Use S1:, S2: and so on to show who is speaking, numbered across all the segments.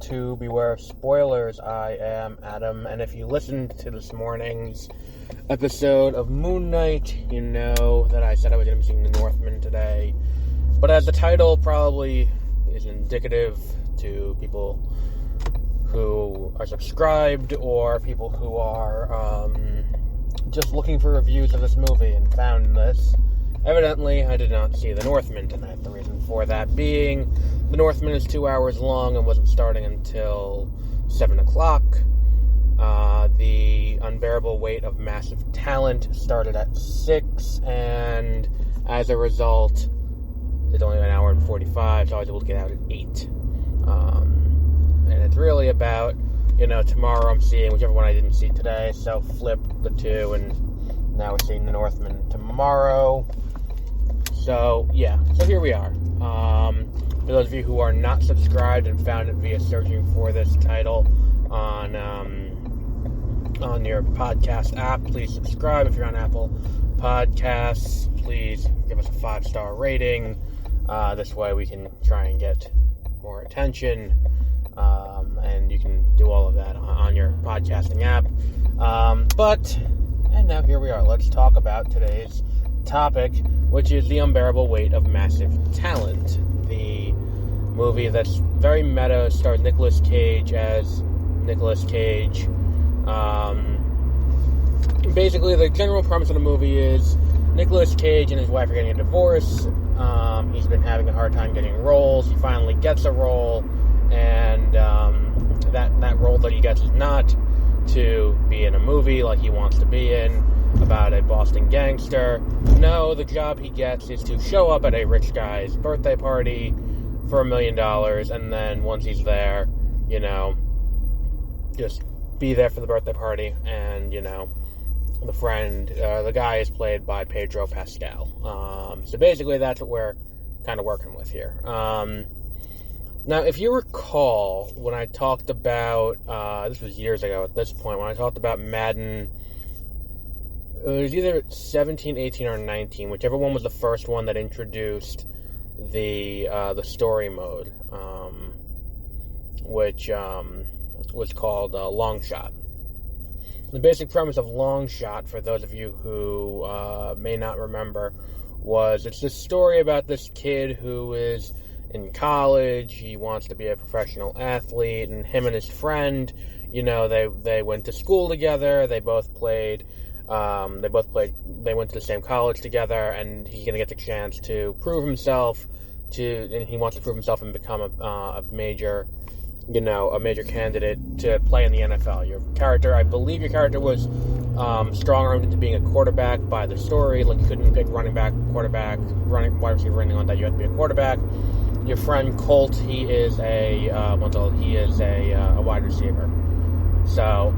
S1: to Beware of Spoilers. I am Adam, and if you listened to this morning's episode of Moon Knight, you know that I said I was going to be seeing The Northman today. But as the title probably is indicative to people who are subscribed or people who are just looking for reviews of this movie and found this, evidently I did not see The Northman tonight. The reason for that being, The Northman is 2 hours long and wasn't starting until 7 o'clock. The Unbearable Weight of Massive Talent started at 6, and as a result, it's only an hour and 45, so I was able to get out at 8. And it's really about, tomorrow I'm seeing whichever one I didn't see today, so flip the two, and now we're seeing The Northman tomorrow. So here we are. For those of you who are not subscribed and found it via searching for this title on your podcast app, please subscribe. If you're on Apple Podcasts, please give us a 5-star rating. This way we can try and get more attention, and you can do all of that on your podcasting app. And now here we are. Let's talk about today's topic, which is The Unbearable Weight of Massive Talent. The movie that's very meta, stars Nicolas Cage as Nicolas Cage. Basically, the general premise of the movie is Nicolas Cage and his wife are getting a divorce. He's been having a hard time getting roles. He finally gets a role, and that role that he gets is not to be in a movie like he wants to be in, about a Boston gangster. No, the job he gets is to show up at a rich guy's birthday party for $1 million, and then once he's there, just be there for the birthday party, and, the guy is played by Pedro Pascal. So basically that's what we're kind of working with here. Now, if you recall, when I talked about, this was years ago at this point, when I talked about Madden, it was either 17, 18, or 19, whichever one was the first one that introduced the story mode, which was called Long Shot. The basic premise of Long Shot, for those of you who may not remember, was it's this story about this kid who is in college. He wants to be a professional athlete, and him and his friend, they went to school together. They both played. They went to the same college together, and he's going to get the chance to prove himself. And he wants to prove himself and become a major candidate to play in the NFL. I believe your character was strong-armed into being a quarterback by the story. Like, you couldn't pick running back, quarterback, wide receiver, anything like that. You had to be a quarterback. Your friend Colt, he is a wide receiver. So,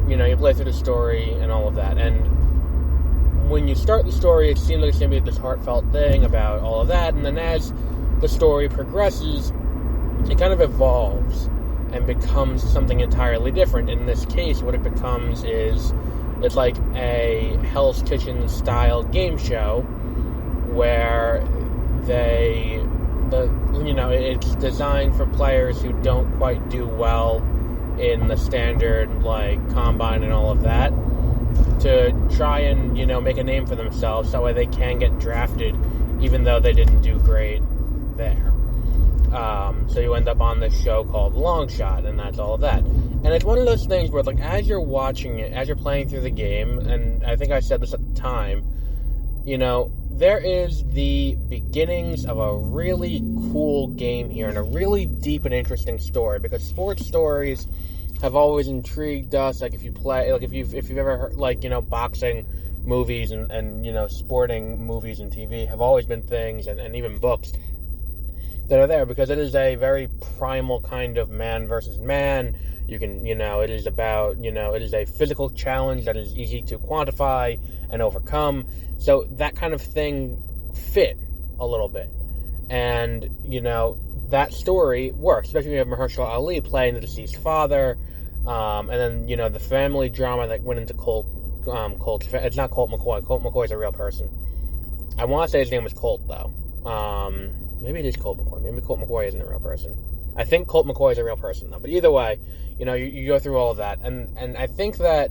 S1: you play through the story and all of that. And when you start the story, it seems like it's going to be this heartfelt thing about all of that. And then as the story progresses, it kind of evolves and becomes something entirely different. In this case, what it becomes is it's like a Hell's Kitchen style game show where it's designed for players who don't quite do well in the standard, combine and all of that, to try and, make a name for themselves, so that way they can get drafted, even though they didn't do great there. So you end up on this show called Long Shot, and that's all of that. And it's one of those things where, as you're watching it, as you're playing through the game, and I think I said this at the time, there is the beginnings of a really cool game here, and a really deep and interesting story, because sports stories have always intrigued us. If you play, if you've ever heard, boxing movies and sporting movies and TV have always been things, and even books that are there, because it is a very primal kind of man versus man. You can, it is about, it is a physical challenge that is easy to quantify and overcome. So that kind of thing fit a little bit. And, that story works, especially when you have Mahershala Ali playing the deceased father. And then, the family drama that went into Colt. It's not Colt McCoy. Colt McCoy is a real person. I want to say his name was Colt, though. Maybe it is Colt McCoy. Maybe Colt McCoy isn't a real person. I think Colt McCoy is a real person, though. But either way, you go through all of that. And I think that,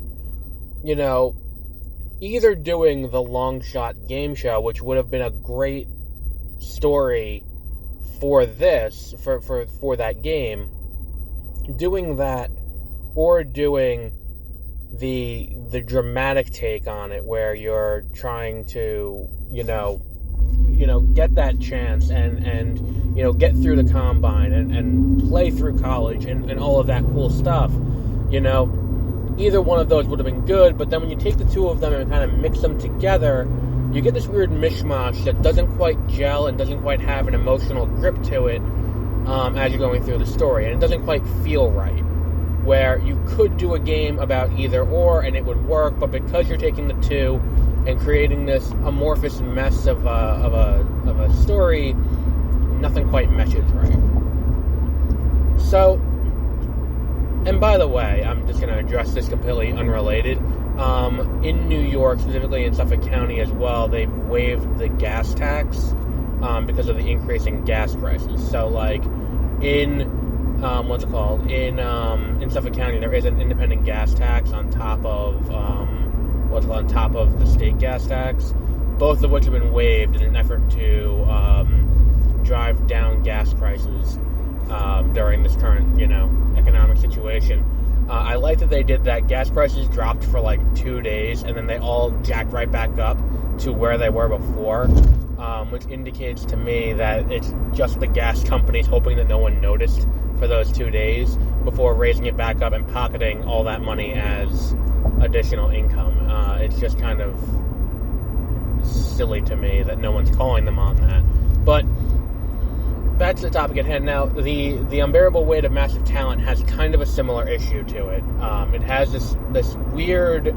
S1: either doing the long shot game show, which would have been a great story for this, for that game, doing that, or doing the dramatic take on it, where you're trying to, get that chance and get through the combine and play through college and all of that cool stuff, either one of those would have been good. But then when you take the two of them and kind of mix them together, you get this weird mishmash that doesn't quite gel and doesn't quite have an emotional grip to it as you're going through the story, and it doesn't quite feel right. Where you could do a game about either or and it would work, but because you're taking the two and creating this amorphous mess of a story, nothing quite meshes right. So, and by the way, I'm just going to address this completely unrelated. In New York, specifically in Suffolk County as well, they've waived the gas tax because of the increasing gas prices. So, like, in in Suffolk County, there is an independent gas tax on top of the state gas tax, both of which have been waived in an effort to drive down gas prices during this current, economic situation. I like that they did that. Gas prices dropped for like 2 days, and then they all jacked right back up to where they were before, which indicates to me that it's just the gas companies hoping that no one noticed for those 2 days before raising it back up and pocketing all that money as additional income. It's just kind of silly to me that no one's calling them on that. But back to the topic at hand now. The Unbearable Weight of Massive Talent has kind of a similar issue to it. It has this weird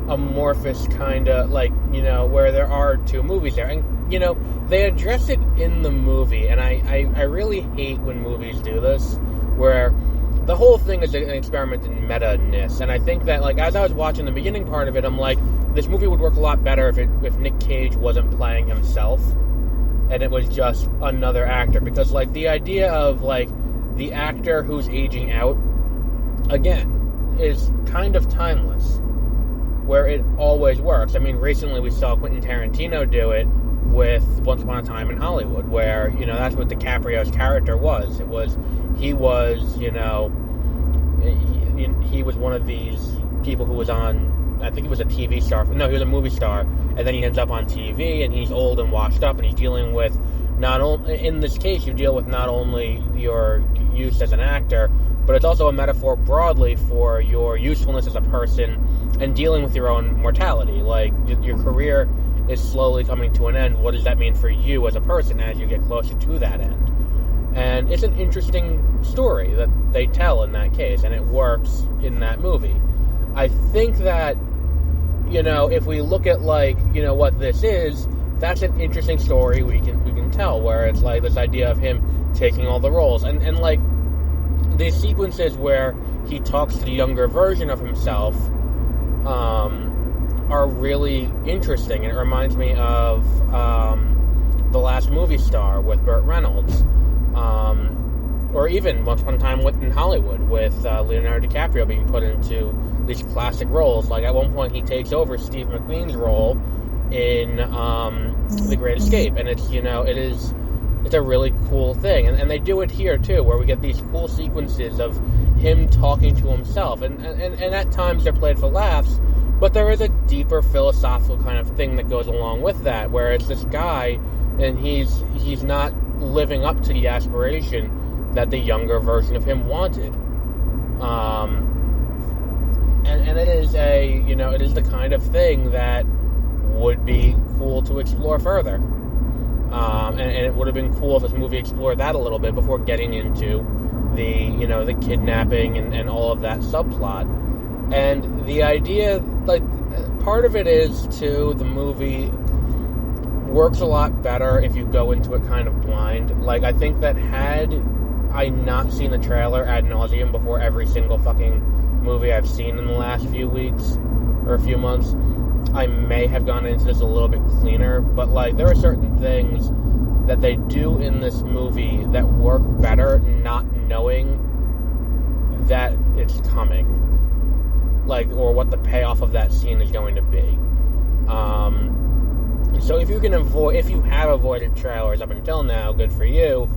S1: amorphous kind of, like, where there are two movies there. And, they address it in the movie, and I really hate when movies do this, where the whole thing is an experiment in meta-ness. And I think that, like, as I was watching the beginning part of it, I'm like, this movie would work a lot better if Nick Cage wasn't playing himself, and it was just another actor. Because, like, the idea of, like, the actor who's aging out, again, is kind of timeless, where it always works. I mean, recently we saw Quentin Tarantino do it with Once Upon a Time in Hollywood, where, that's what DiCaprio's character was. He was one of these people who was on, I think he was a TV star. No, he was a movie star, and then he ends up on TV, and he's old and washed up, and he's dealing with in this case, you deal with not only your use as an actor, but it's also a metaphor broadly for your usefulness as a person and dealing with your own mortality. Like, your career is slowly coming to an end. What does that mean for you as a person as you get closer to that end? And it's an interesting story that they tell in that case, and it works in that movie. I think that, if we look at, like, what this is, that's an interesting story we can tell, where it's like this idea of him taking all the roles. And like, these sequences where he talks to the younger version of himself are really interesting, and it reminds me of The Last Movie Star with Burt Reynolds, or even Once Upon a Time in Hollywood with Leonardo DiCaprio being put into these classic roles. Like, at one point he takes over Steve McQueen's role in The Great Escape, and it's a really cool thing, and they do it here too, where we get these cool sequences of him talking to himself, and at times they're played for laughs, but there is a deeper philosophical kind of thing that goes along with that, where it's this guy, and he's not living up to the aspiration that the younger version of him wanted, and it is it is the kind of thing that would be cool to explore further. And it would have been cool if this movie explored that a little bit before getting into the kidnapping and all of that subplot. And the idea, like, part of it is, too, the movie works a lot better if you go into it kind of blind. Like, I think that had I not seen the trailer ad nauseum before every single fucking movie I've seen in the last few weeks or a few months, I may have gone into this a little bit cleaner. But, like, there are certain things that they do in this movie that work better not knowing that it's coming, like, or what the payoff of that scene is going to be. So if you have avoided trailers up until now, good for you.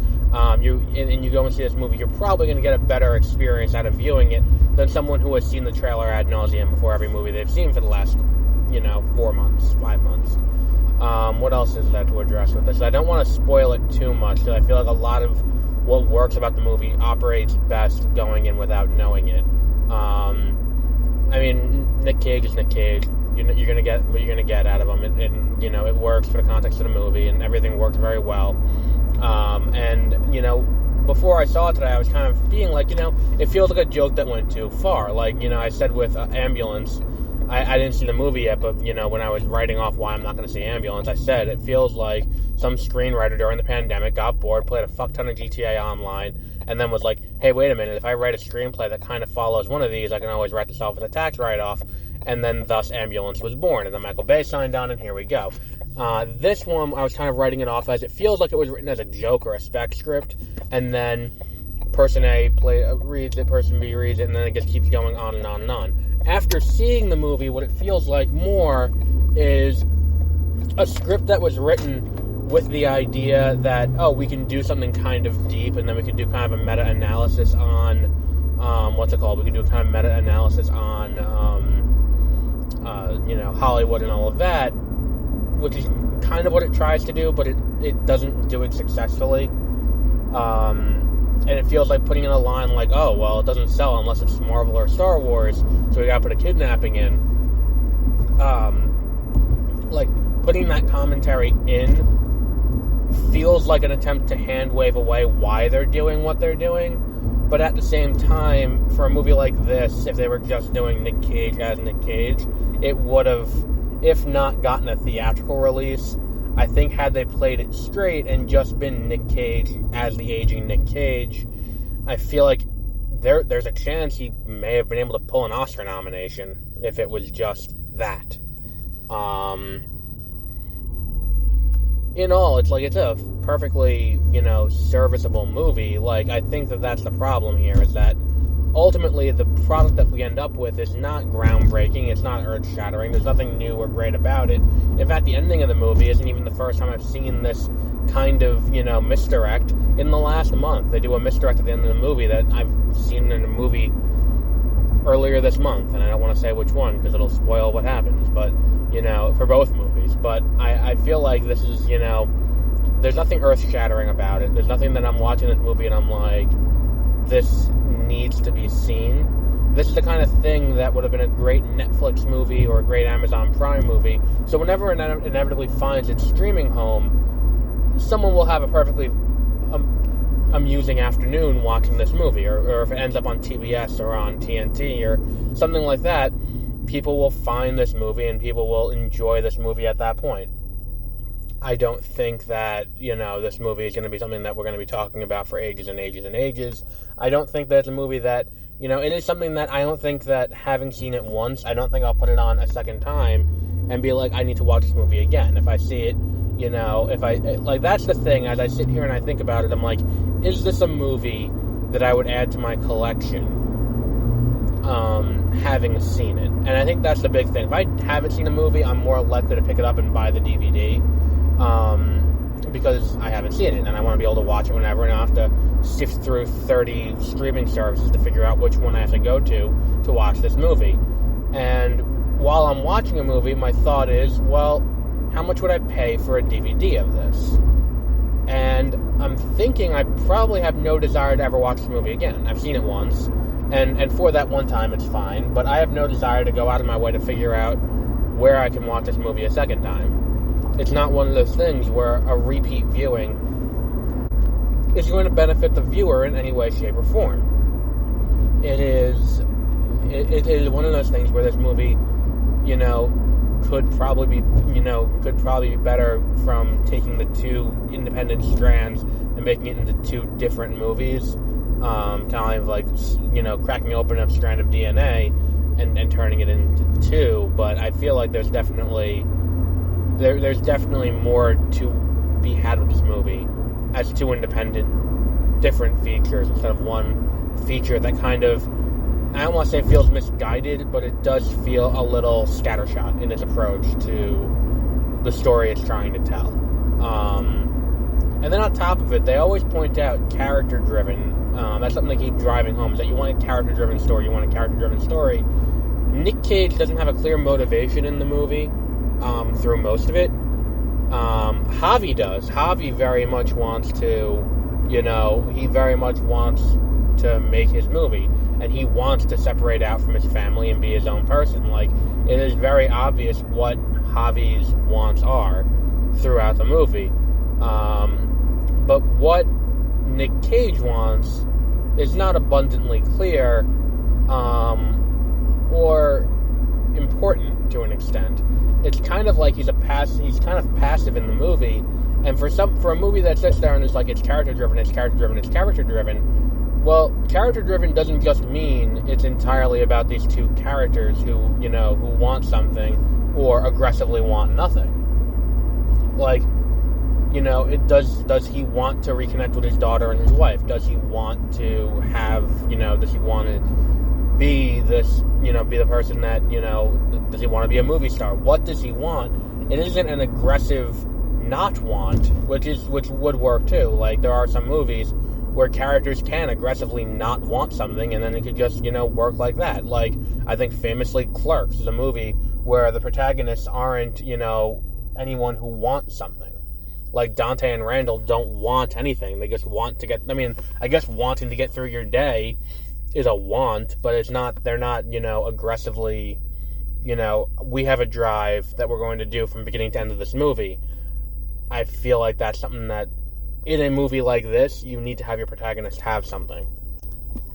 S1: You go and see this movie, you're probably going to get a better experience out of viewing it than someone who has seen the trailer ad nauseum before every movie they've seen for the last, 4 months, 5 months. What else is there to address with this? I don't want to spoil it too much, because I feel like a lot of what works about the movie operates best going in without knowing it. Nick Cage is Nick Cage. You're going to get what you're going to get out of him, and it works for the context of the movie, and everything worked very well. Before I saw it today, I was kind of being like, it feels like a joke that went too far. Like, I said with Ambulance, I didn't see the movie yet, but, when I was writing off why I'm not going to see Ambulance, I said it feels like some screenwriter during the pandemic got bored, played a fuck ton of GTA Online, and then was like, hey, wait a minute, if I write a screenplay that kind of follows one of these, I can always write this off as a tax write-off, and then thus Ambulance was born, and then Michael Bay signed on, and here we go. This one, I was kind of writing it off as it feels like it was written as a joke or a spec script, and then person A reads it, person B reads it, and then it just keeps going on and on and on. After seeing the movie, what it feels like more is a script that was written with the idea that, we can do something kind of deep, and then we can do kind of a meta-analysis on, we can do a kind of meta-analysis on, Hollywood and all of that, which is kind of what it tries to do, but it doesn't do it successfully. And it feels like putting in a line like, it doesn't sell unless it's Marvel or Star Wars, so we gotta put a kidnapping in. Putting that commentary in feels like an attempt to hand-wave away why they're doing what they're doing, but at the same time, for a movie like this, if they were just doing Nick Cage as Nick Cage, it would have, if not gotten a theatrical release, I think had they played it straight and just been Nick Cage as the aging Nick Cage, I feel like there's a chance he may have been able to pull an Oscar nomination if it was just that. In all, it's a perfectly, serviceable movie. I think that that's the problem here, is that ultimately the product that we end up with is not groundbreaking, it's not earth-shattering, there's nothing new or great about it. In fact, the ending of the movie isn't even the first time I've seen this kind of, misdirect in the last month. They do a misdirect at the end of the movie that I've seen in a movie earlier this month, and I don't want to say which one, because it'll spoil what happens, but, for both movies. But I feel like this is, there's nothing earth-shattering about it. There's nothing that I'm watching this movie and I'm like, this needs to be seen. This is the kind of thing that would have been a great Netflix movie or a great Amazon Prime movie. So whenever it inevitably finds its streaming home, someone will have a perfectly amusing afternoon watching this movie. Or if it ends up on TBS or on TNT or something like that, people will find this movie and people will enjoy this movie at that point. I don't think that, this movie is going to be something that we're going to be talking about for ages and ages and ages. I don't think that it's a movie that, it is something that I don't think that having seen it once, I don't think I'll put it on a second time and be like, I need to watch this movie again. If I see it, that's the thing, as I sit here and I think about it, I'm like, is this a movie that I would add to my collection, having seen it? And I think that's the big thing. If I haven't seen a movie, I'm more likely to pick it up and buy the DVD. Because I haven't seen it, and I want to be able to watch it whenever, and I have to sift through 30 streaming services to figure out which one I have to go to watch this movie. And while I'm watching a movie, my thought is, well, how much would I pay for a DVD of this? And I'm thinking I probably have no desire to ever watch this movie again. I've seen it once, and for that one time it's fine, but I have no desire to go out of my way to figure out where I can watch this movie a second time. It's not one of those things where a repeat viewing is going to benefit the viewer in any way, shape, or form. It is one of those things where this movie, could probably be better from taking the two independent strands and making it into two different movies, kind of like, cracking open a strand of DNA and turning it into two. But I feel like there's definitely more to be had with this movie as two independent different features instead of one feature that kind of, I don't want to say feels misguided, but it does feel a little scattershot in its approach to the story it's trying to tell. And then on top of it, they always point out character-driven. That's something they keep driving home, is that you want a character-driven story. You want a character-driven story. Nick Cage doesn't have a clear motivation in the movie through most of it. Javi does. Javi very much wants to, he very much wants to make his movie, and he wants to separate out from his family and be his own person. Like, it is very obvious what Javi's wants are throughout the movie. But what Nick Cage wants is not abundantly clear, or important to an extent. It's kind of like he's kind of passive in the movie, and for a movie that sits there and is like, it's character driven, well, character driven doesn't just mean it's entirely about these two characters who want something or aggressively want nothing. Like, does he want to reconnect with his daughter and his wife? Does he want to have, does he want to be this, be the person that, does he want to be a movie star? What does he want? It isn't an aggressive not want, which would work too. Like, there are some movies where characters can aggressively not want something, and then it could just, work like that. Like, I think famously Clerks is a movie where the protagonists aren't, anyone who wants something. Like, Dante and Randall don't want anything. They just want to I guess wanting to get through your day is a want, but they're not, aggressively, we have a drive that we're going to do from beginning to end of this movie. I feel like that's something that, in a movie like this, you need to have your protagonist have something.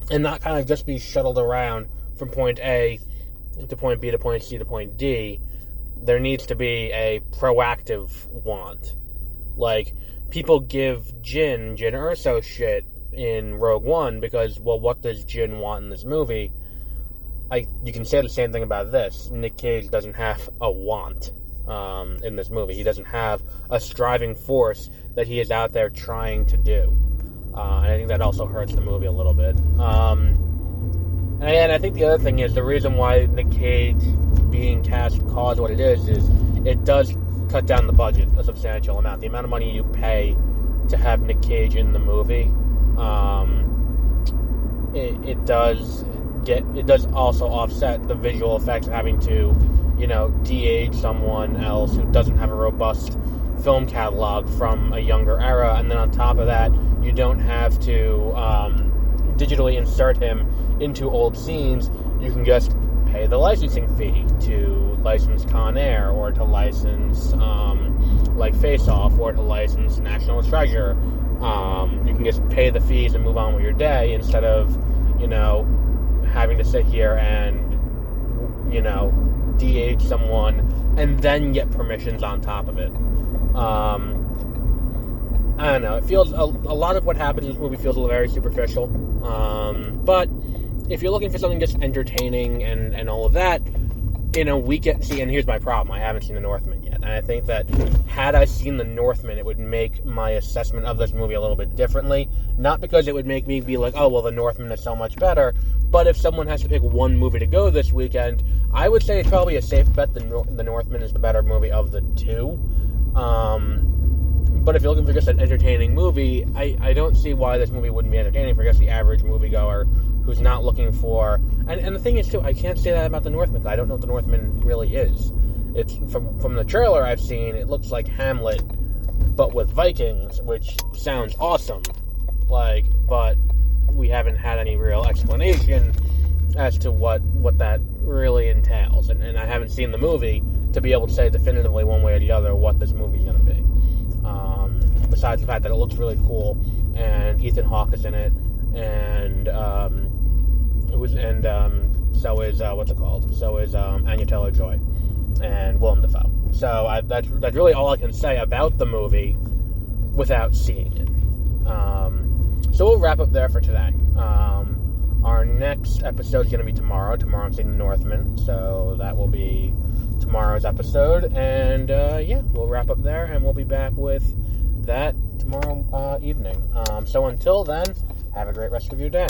S1: And not kind of just be shuttled around from point A to point B to point C to point D. There needs to be a proactive want. Like, people give Jin Erso shit in Rogue One because, well, what does Jin want in this movie? You can say the same thing about this. Nick Cage doesn't have a want in this movie. He doesn't have a striving force that he is out there trying to do. And I think that also hurts the movie a little bit. And I think the other thing is, the reason why Nick Cage being cast caused what it is it does cut down the budget a substantial amount. The amount of money you pay to have Nick Cage in the movie, it does also offset the visual effects of having to, de-age someone else who doesn't have a robust film catalog from a younger era, and then on top of that, you don't have to digitally insert him into old scenes. You can just pay the licensing fee to license Con Air, or to license Face Off, or to license National Treasure. You can just pay the fees and move on with your day, instead of having to sit here and de-age someone and then get permissions on top of it. I don't know. It feels a lot of what happens in this movie feels very superficial. But if you're looking for something just entertaining and all of that, and here's my problem. I haven't seen The Northman yet. And I think that had I seen The Northman, it would make my assessment of this movie a little bit differently. Not because it would make me be like, oh, well, The Northman is so much better. But if someone has to pick one movie to go this weekend, I would say it's probably a safe bet The Northman is the better movie of the two. But if you're looking for just an entertaining movie, I don't see why this movie wouldn't be entertaining for just the average moviegoer who's not looking for... And the thing is, too, I can't say that about The Northman, because I don't know what The Northman really is. It's from the trailer I've seen, it looks like Hamlet, but with Vikings, which sounds awesome. But we haven't had any real explanation as to what that really entails. And I haven't seen the movie to be able to say definitively one way or the other what this movie's going to be. Besides the fact that it looks really cool, and Ethan Hawke is in it, and so is Anya Taylor-Joy and Willem Dafoe. So that's really all I can say about the movie without seeing it. So we'll wrap up there for today. Our next episode is going to be tomorrow. Tomorrow I'm seeing The Northman, so that will be tomorrow's episode. And we'll wrap up there, and we'll be back with that tomorrow evening. So until then, have a great rest of your day.